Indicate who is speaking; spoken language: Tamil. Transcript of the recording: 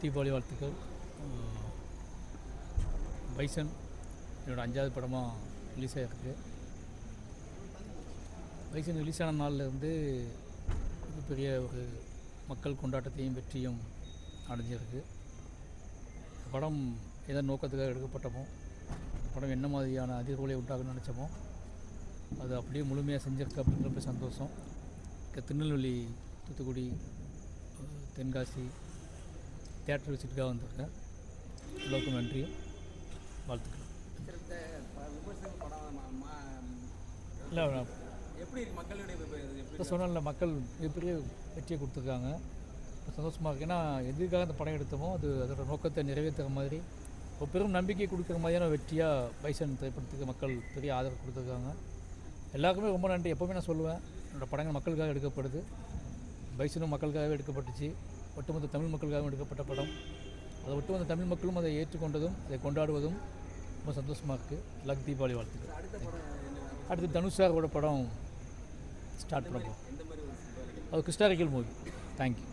Speaker 1: தீபாவளி வாழ்த்துக்கள். பைசன் என்னோடய 5வது படமாக ரிலீஸ் ஆகிருக்கு. பைசன் ரிலீஸ் ஆன நாள்லேருந்து மிகப்பெரிய ஒரு மக்கள் கொண்டாட்டத்தையும் வெற்றியும் அடைஞ்சிருக்கு. படம் எதோ நோக்கத்துக்காக எடுக்கப்பட்டமோ, படம் என்ன மாதிரியான அதிர்வுகளை உண்டாகுன்னு நினச்சோமோ அது அப்படியே முழுமையாக செஞ்சிருக்கு அப்படிங்கிறப்ப சந்தோஷம். திருநெல்வேலி, தூத்துக்குடி, தென்காசி தியேட்டர் விசிட்டுக்காக வந்திருக்கேன். எல்லோருக்கும் நன்றி, வாழ்த்துக்கள். இல்லை
Speaker 2: எப்படி மக்களுடைய
Speaker 1: சொன்னால மக்கள் மிகப்பெரிய வெற்றியை கொடுத்துருக்காங்க. சந்தோஷமாக இருக்குது. ஏன்னா எதுக்காக அந்த படம் எடுத்தோமோ அதோட நோக்கத்தை நிறைவேற்றுற மாதிரி ஒரு பெரும் நம்பிக்கை கொடுக்குற மாதிரியான வெற்றியாக பைசன் திரைப்படத்துக்கு மக்கள் பெரிய ஆதரவு கொடுத்துருக்காங்க. எல்லாருக்குமே ரொம்ப நன்றி. எப்போவுமே நான் சொல்லுவேன், என்னோடய படங்கள் மக்களுக்காக எடுக்கப்படுது. பைசனும் மக்களுக்காகவே எடுக்கப்பட்டுச்சு. ஒட்டுமொத்த தமிழ் மக்களுக்காகவும் எடுக்கப்பட்ட படம். அதை ஒட்டுமொத்த தமிழ் மக்களும் அதை ஏற்றுக்கொண்டதும் அதை கொண்டாடுவதும் ரொம்ப சந்தோஷமாக இருக்குது. எல்லாருக்கும் தீபாவளி வாழ்த்துக்கள். அடுத்து தனுஷாரோட படம் ஸ்டார்ட் பண்ண போகிறோம். அது ஹிஸ்டாரிக்கல் மூவி. தேங்க்யூ.